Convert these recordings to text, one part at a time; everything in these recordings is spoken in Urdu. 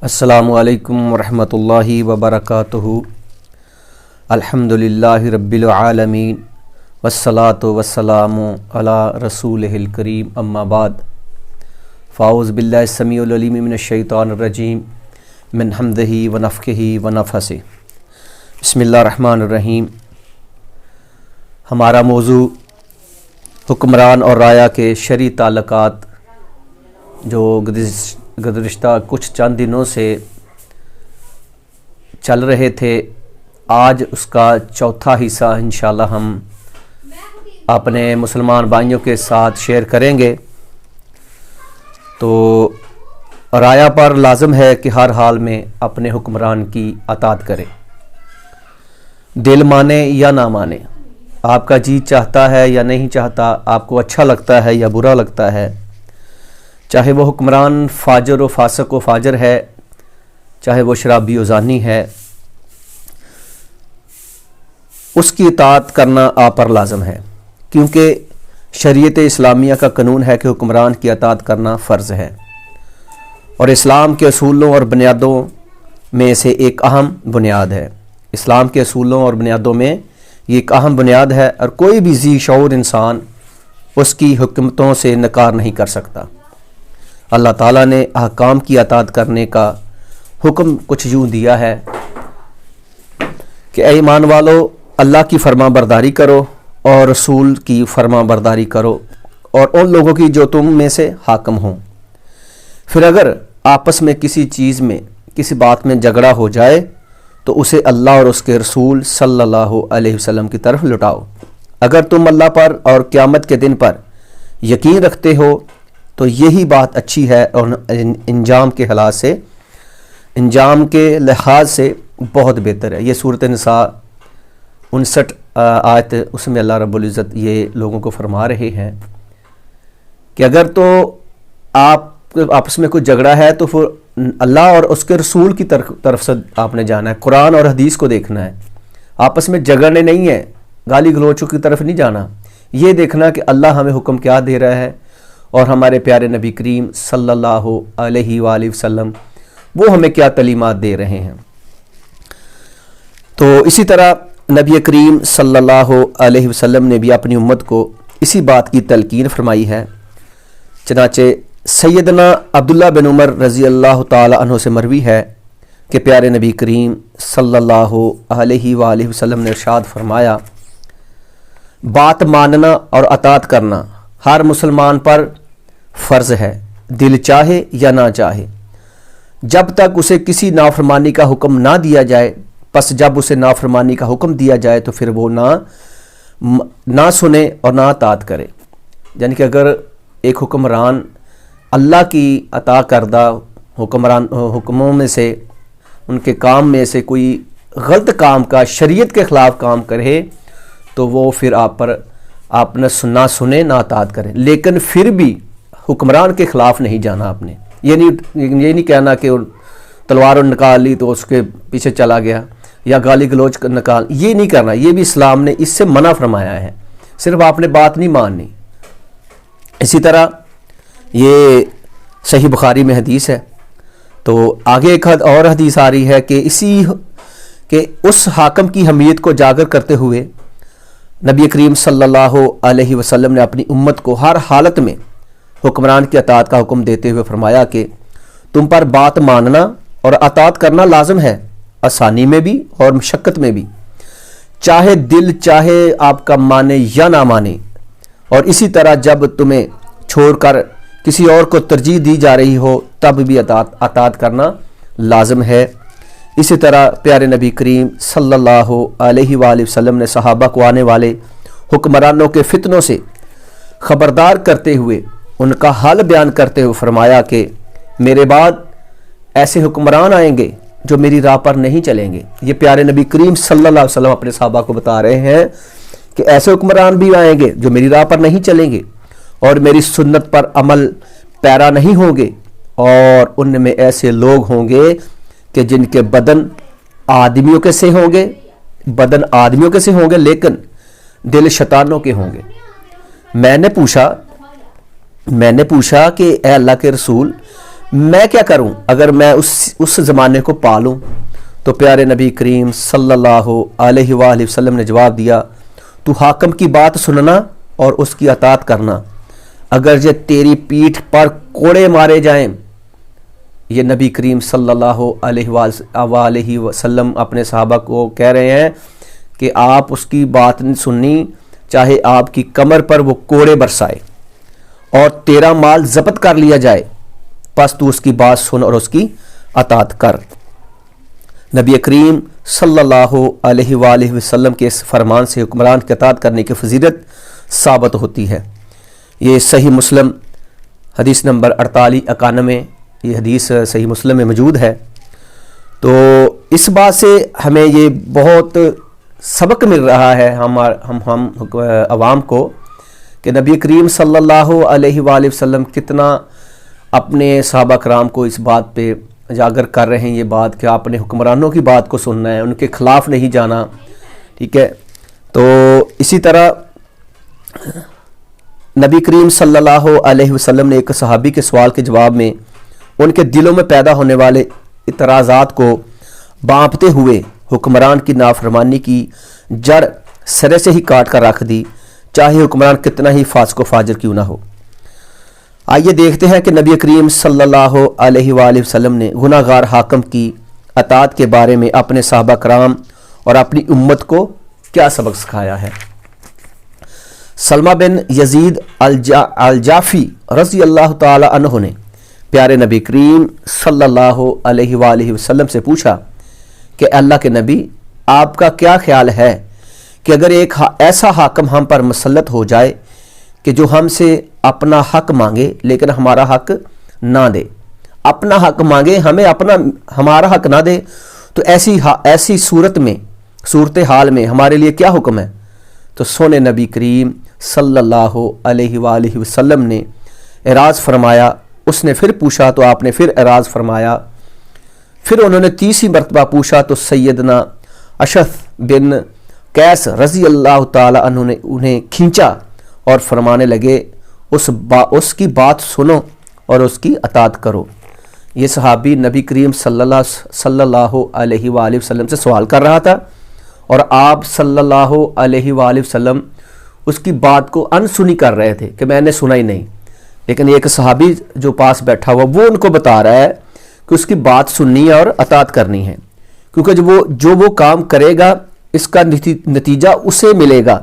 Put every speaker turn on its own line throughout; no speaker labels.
السلام علیکم ورحمۃ اللہ وبرکاتہ۔ الحمدللہ رب العالمین والصلاة والسلام علی رسولہ الکریم، اما بعد فاعوذ باللہ السمیع العلیم من الشیطان الرجیم من حمدہ ونفخہ ونفثہ۔ بسم اللہ الرحمن الرحیم۔ ہمارا موضوع حکمران اور رایا کے شرعی تعلقات جو گزشتہ کچھ چند دنوں سے چل رہے تھے، آج اس کا چوتھا حصہ انشاءاللہ ہم اپنے مسلمان بھائیوں کے ساتھ شیئر کریں گے۔ تو رایا پر لازم ہے کہ ہر حال میں اپنے حکمران کی اطاعت کرے، دل مانے یا نہ مانے، آپ کا جی چاہتا ہے یا نہیں چاہتا، آپ کو اچھا لگتا ہے یا برا لگتا ہے، چاہے وہ حکمران فاجر و فاسق و فاجر ہے، چاہے وہ شرابی و زانی ہے، اس کی اطاعت کرنا آپ پر لازم ہے، کیونکہ شریعت اسلامیہ کا قانون ہے کہ حکمران کی اطاعت کرنا فرض ہے، اور اسلام کے اصولوں اور بنیادوں میں سے ایک اہم بنیاد ہے۔ اسلام کے اصولوں اور بنیادوں میں یہ ایک اہم بنیاد ہے، اور کوئی بھی ذی شعور انسان اس کی حکمتوں سے انکار نہیں کر سکتا۔ اللہ تعالیٰ نے احکام کی اطاعت کرنے کا حکم کچھ یوں دیا ہے کہ اے ایمان والو، اللہ کی فرما برداری کرو اور رسول کی فرما برداری کرو اور ان لوگوں کی جو تم میں سے حاکم ہوں۔ پھر اگر آپس میں کسی چیز میں کسی بات میں جھگڑا ہو جائے تو اسے اللہ اور اس کے رسول صلی اللہ علیہ وسلم کی طرف لٹاؤ۔ اگر تم اللہ پر اور قیامت کے دن پر یقین رکھتے ہو تو یہی بات اچھی ہے اور انجام کے لحاظ سے بہت بہتر ہے۔ یہ سورۃ نساء 59 آیت، اس میں اللہ رب العزت یہ لوگوں کو فرما رہے ہیں کہ اگر تو آپ آپس میں کوئی جھگڑا ہے تو پھر اللہ اور اس کے رسول کی طرف سے آپ نے جانا ہے، قرآن اور حدیث کو دیکھنا ہے، آپس میں جھگڑنے نہیں ہے، گالی گلوچوں کی طرف نہیں جانا، یہ دیکھنا کہ اللہ ہمیں حکم کیا دے رہا ہے اور ہمارے پیارے نبی کریم صلی اللہ علیہ وآلہ وسلم وہ ہمیں کیا تعلیمات دے رہے ہیں۔ تو اسی طرح نبی کریم صلی اللہ علیہ وسلم نے بھی اپنی امت کو اسی بات کی تلقین فرمائی ہے۔ چنانچہ سیدنا عبداللہ بن عمر رضی اللہ تعالی عنہ سے مروی ہے کہ پیارے نبی کریم صلی اللہ علیہ وآلہ وسلم نے ارشاد فرمایا، بات ماننا اور اطاعت کرنا ہر مسلمان پر فرض ہے، دل چاہے یا نہ چاہے، جب تک اسے کسی نافرمانی کا حکم نہ دیا جائے، پس جب اسے نافرمانی کا حکم دیا جائے تو پھر وہ نہ سنے اور نہ اطاعت کرے۔ یعنی کہ اگر ایک حکمران اللہ کی عطا کردہ حکموں میں سے، ان کے کام میں سے کوئی غلط کام کا، شریعت کے خلاف کام کرے تو وہ پھر آپ نے نہ سنے نہ اطاعت کریں، لیکن پھر بھی حکمران کے خلاف نہیں جانا۔ آپ نے یہ نہیں کہنا کہ تلوار نکال لی تو اس کے پیچھے چلا گیا یا گالی گلوچ نکال، یہ نہیں کرنا، یہ بھی اسلام نے اس سے منع فرمایا ہے، صرف آپ نے بات نہیں ماننی۔ اسی طرح یہ صحیح بخاری میں حدیث ہے، تو آگے ایک اور حدیث آ رہی ہے کہ اس حاکم کی حمیت کو اجاگر کرتے ہوئے نبی کریم صلی اللہ علیہ وسلم نے اپنی امت کو ہر حالت میں حکمران کی اطاعت کا حکم دیتے ہوئے فرمایا کہ تم پر بات ماننا اور اطاعت کرنا لازم ہے، آسانی میں بھی اور مشقت میں بھی، چاہے دل چاہے آپ کا مانے یا نہ مانے، اور اسی طرح جب تمہیں چھوڑ کر کسی اور کو ترجیح دی جا رہی ہو تب بھی اطاعت کرنا لازم ہے۔ اسی طرح پیارے نبی کریم صلی اللہ علیہ وآلہ وسلم نے صحابہ کو آنے والے حکمرانوں کے فتنوں سے خبردار کرتے ہوئے ان کا حل بیان کرتے ہوئے فرمایا کہ میرے بعد ایسے حکمران آئیں گے جو میری راہ پر نہیں چلیں گے۔ یہ پیارے نبی کریم صلی اللہ علیہ وسلم اپنے صحابہ کو بتا رہے ہیں کہ ایسے حکمران بھی آئیں گے جو میری راہ پر نہیں چلیں گے اور میری سنت پر عمل پیرا نہیں ہوں گے، اور ان میں ایسے لوگ ہوں گے کہ جن کے بدن آدمیوں کے سے ہوں گے لیکن دل شیطانوں کے ہوں گے۔ میں نے پوچھا کہ اے اللہ کے رسول، میں کیا کروں اگر میں اس زمانے کو پالوں؟ تو پیارے نبی کریم صلی اللہ علیہ وآلہ وسلم نے جواب دیا، تو حاکم کی بات سننا اور اس کی اطاعت کرنا، اگر یہ تیری پیٹھ پر کوڑے مارے جائیں۔ یہ نبی کریم صلی اللہ علیہ وسلم اپنے صحابہ کو کہہ رہے ہیں کہ آپ اس کی بات نہیں سننی، چاہے آپ کی کمر پر وہ کوڑے برسائے اور تیرا مال ضبط کر لیا جائے، پس تو اس کی بات سن اور اس کی اطاعت کر۔ نبی کریم صلی اللہ علیہ وآلہ وسلم کے اس فرمان سے حکمران کی اطاعت کرنے کی فضیلت ثابت ہوتی ہے۔ یہ صحیح مسلم حدیث نمبر 4891، یہ حدیث صحیح مسلم میں موجود ہے۔ تو اس بات سے ہمیں یہ بہت سبق مل رہا ہے ہم عوام کو کہ نبی کریم صلی اللہ علیہ وآلہ وسلم کتنا اپنے صحابہ کرام کو اس بات پہ اجاگر کر رہے ہیں، یہ بات کہ آپ نے حکمرانوں کی بات کو سننا ہے، ان کے خلاف نہیں جانا، ٹھیک ہے۔ تو اسی طرح نبی کریم صلی اللہ علیہ وسلم نے ایک صحابی کے سوال کے جواب میں ان کے دلوں میں پیدا ہونے والے اعتراضات کو بانپتے ہوئے حکمران کی نافرمانی کی جڑ سرے سے ہی کاٹ کر رکھ دی، چاہے حکمران کتنا ہی فاسق و فاجر کیوں نہ ہو۔ آئیے دیکھتے ہیں کہ نبی کریم صلی اللہ علیہ وآلہ وسلم نے گناہ گار حاکم کی اطاعت کے بارے میں اپنے صحابہ کرام اور اپنی امت کو کیا سبق سکھایا ہے۔ سلمہ بن یزید الجعفی رضی اللہ تعالی عنہ نے پیارے نبی کریم صلی اللہ علیہ وآلہ وسلم سے پوچھا کہ اللہ کے نبی، آپ کا کیا خیال ہے کہ اگر ایک ایسا حاکم ہم پر مسلط ہو جائے کہ جو ہم سے اپنا حق مانگے لیکن ہمارا حق نہ دے، اپنا حق مانگے ہمیں ہمارا حق نہ دے، تو ایسی صورتحال میں ہمارے لیے کیا حکم ہے؟ تو سونے نبی کریم صلی اللہ علیہ وآلہ وسلم نے اعراض فرمایا۔ اس نے پھر پوچھا تو آپ نے پھر اعراض فرمایا۔ پھر انہوں نے تیسری مرتبہ پوچھا تو سیدنا اشعث بن قیس رضی اللہ تعالی عنہ نے انہیں کھینچا اور فرمانے لگے، اس کی بات سنو اور اس کی اطاعت کرو۔ یہ صحابی نبی کریم صلی اللہ علیہ وآلہ وسلم سے سوال کر رہا تھا اور آپ صلی اللہ علیہ وآلہ وسلم اس کی بات کو انسنی کر رہے تھے کہ میں نے سنا ہی نہیں، لیکن ایک صحابی جو پاس بیٹھا ہوا وہ ان کو بتا رہا ہے کہ اس کی بات سننی ہے اور اطاعت کرنی ہے، کیونکہ جو وہ کام کرے گا اس کا نتیجہ اسے ملے گا،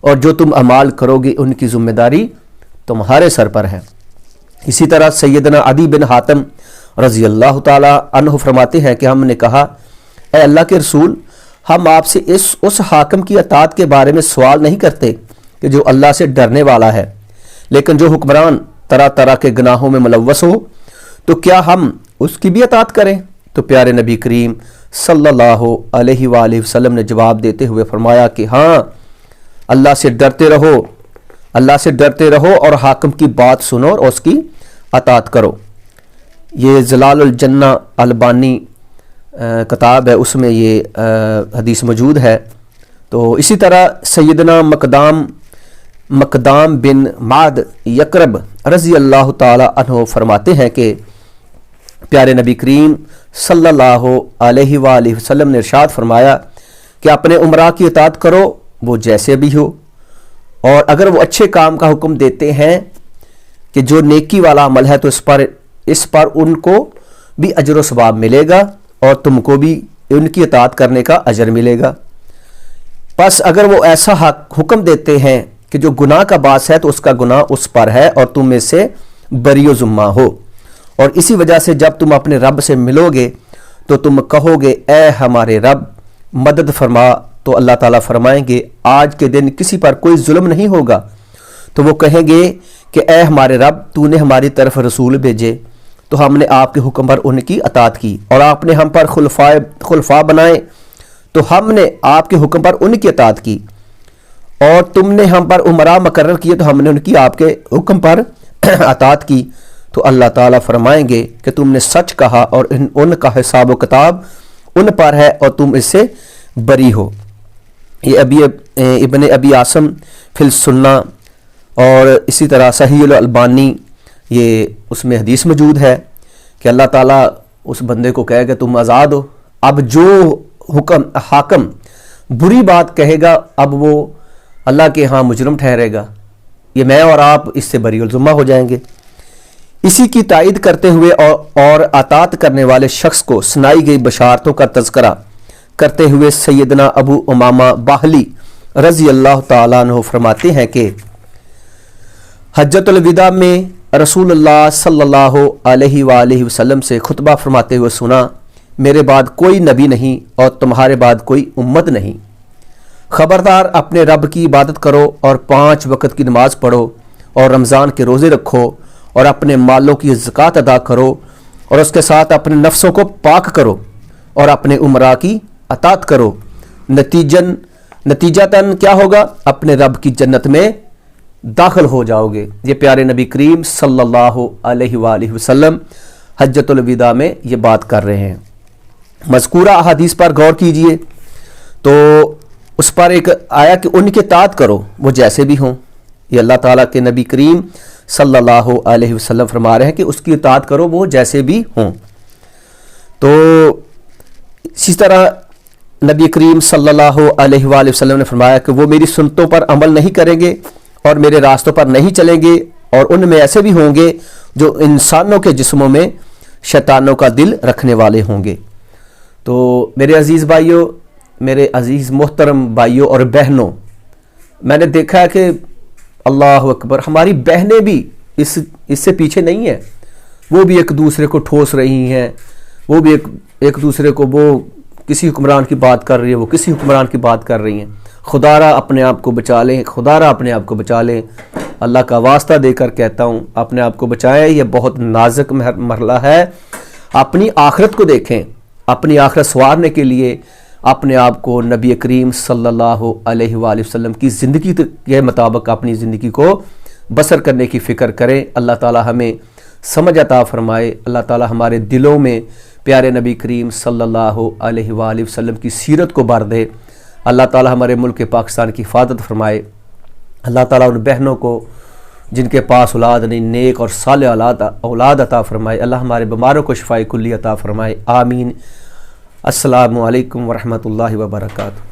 اور جو تم اعمال کرو گے ان کی ذمہ داری تمہارے سر پر ہے۔ اسی طرح سیدنا عدی بن حاتم رضی اللہ تعالی عنہ فرماتے ہیں کہ ہم نے کہا، اے اللہ کے رسول، ہم آپ سے اس حاکم کی اطاعت کے بارے میں سوال نہیں کرتے کہ جو اللہ سے ڈرنے والا ہے، لیکن جو حکمران طرح طرح کے گناہوں میں ملوث ہو، تو کیا ہم اس کی بھی اطاعت کریں؟ تو پیارے نبی کریم صلی اللہ علیہ وآلہ وسلم نے جواب دیتے ہوئے فرمایا کہ ہاں، اللہ سے ڈرتے رہو اور حاکم کی بات سنو اور اس کی اطاعت کرو۔ یہ ظلال الجنہ البانی کتاب ہے، اس میں یہ حدیث موجود ہے۔ تو اسی طرح سیدنا مقدام بن معد یقرب رضی اللہ تعالی عنہ فرماتے ہیں کہ پیارے نبی کریم صلی اللہ علیہ وآلہ وسلم نے ارشاد فرمایا کہ اپنے امراء کی اطاعت کرو، وہ جیسے بھی ہو، اور اگر وہ اچھے کام کا حکم دیتے ہیں کہ جو نیکی والا عمل ہے تو اس پر ان کو بھی اجر و ثواب ملے گا اور تم کو بھی ان کی اطاعت کرنے کا اجر ملے گا۔ پس اگر وہ ایسا حکم دیتے ہیں کہ جو گناہ کا باعث ہے تو اس کا گناہ اس پر ہے اور تم میں سے بری و ذمہ ہو، اور اسی وجہ سے جب تم اپنے رب سے ملو گے تو تم کہو گے اے ہمارے رب مدد فرما، تو اللہ تعالیٰ فرمائیں گے آج کے دن کسی پر کوئی ظلم نہیں ہوگا۔ تو وہ کہیں گے کہ اے ہمارے رب، تو نے ہماری طرف رسول بھیجے تو ہم نے آپ کے حکم پر ان کی اطاعت کی، اور آپ نے ہم پر خلفاء بنائے تو ہم نے آپ کے حکم پر ان کی اطاعت کی، اور تم نے ہم پر امراء مقرر کیے تو ہم نے ان کی آپ کے حکم پر اطاعت کی۔ تو اللہ تعالیٰ فرمائیں گے کہ تم نے سچ کہا اور ان کا حساب و کتاب ان پر ہے اور تم اس سے بری ہو۔ یہ ابن ابی عاصم فی السنہ اور اسی طرح صحیح الالبانی، یہ اس میں حدیث موجود ہے کہ اللہ تعالیٰ اس بندے کو کہے کہ تم آزاد ہو. اب جو حاکم بری بات کہے گا اب وہ اللہ کے ہاں مجرم ٹھہرے گا. یہ میں اور آپ اس سے بری الذمہ ہو جائیں گے. اسی کی تائید کرتے ہوئے اور اطاعت کرنے والے شخص کو سنائی گئی بشارتوں کا تذکرہ کرتے ہوئے سیدنا ابو امامہ باہلی رضی اللہ تعالیٰ عنہ فرماتے ہیں کہ حجۃ الوداع میں رسول اللہ صلی اللہ علیہ وآلہ وسلم سے خطبہ فرماتے ہوئے سنا، میرے بعد کوئی نبی نہیں اور تمہارے بعد کوئی امت نہیں. خبردار اپنے رب کی عبادت کرو اور 5 وقت کی نماز پڑھو اور رمضان کے روزے رکھو اور اپنے مالوں کی زکوٰۃ ادا کرو اور اس کے ساتھ اپنے نفسوں کو پاک کرو اور اپنے امراء کی اطاعت کرو. نتیجتاً کیا ہوگا؟ اپنے رب کی جنت میں داخل ہو جاؤ گے. یہ پیارے نبی کریم صلی اللہ علیہ وآلہ وسلم حجۃ الوداع میں یہ بات کر رہے ہیں. مذکورہ احادیث پر غور کیجئے تو اس پر ایک آیا کہ ان کے اطاعت کرو وہ جیسے بھی ہوں. یہ اللہ تعالیٰ کے نبی کریم صلی اللہ علیہ وسلم فرما رہے ہیں کہ اس کی اطاعت کرو وہ جیسے بھی ہوں. تو اسی طرح نبی کریم صلی اللہ علیہ وآلہ وسلم نے فرمایا کہ وہ میری سنتوں پر عمل نہیں کریں گے اور میرے راستوں پر نہیں چلیں گے اور ان میں ایسے بھی ہوں گے جو انسانوں کے جسموں میں شیطانوں کا دل رکھنے والے ہوں گے. تو میرے عزیز بھائیوں، میرے عزیز محترم بھائیوں اور بہنوں، میں نے دیکھا کہ اللہ اکبر ہماری بہنیں بھی اس سے پیچھے نہیں ہیں. وہ بھی ایک دوسرے کو ٹھوس رہی ہیں، وہ بھی ایک دوسرے کو، وہ کسی حکمران کی بات کر رہی ہے، وہ کسی حکمران کی بات کر رہی ہیں. خدا را اپنے آپ کو بچا لیں، خدا را اپنے آپ کو بچا لیں. اللہ کا واسطہ دے کر کہتا ہوں اپنے آپ کو بچائیں. یہ بہت نازک مرحلہ ہے. اپنی آخرت کو دیکھیں. اپنی آخرت سنوارنے کے لیے اپنے آپ کو نبی کریم صلی اللہ علیہ وآلہ وسلم کی زندگی کے مطابق اپنی زندگی کو بسر کرنے کی فکر کریں. اللہ تعالی ہمیں سمجھ عطا فرمائے. اللہ تعالی ہمارے دلوں میں پیارے نبی کریم صلی اللہ علیہ وآلہ وسلم کی سیرت کو بھر دے. اللہ تعالی ہمارے ملک پاکستان کی حفاظت فرمائے. اللہ تعالی ان بہنوں کو جن کے پاس اولاد نہیں نیک اور صالح اولاد عطا فرمائے. اللہ ہمارے بیماروں کو شفائے کلی عطا فرمائے. آمین. السلام علیکم ورحمۃ اللہ وبرکاتہ.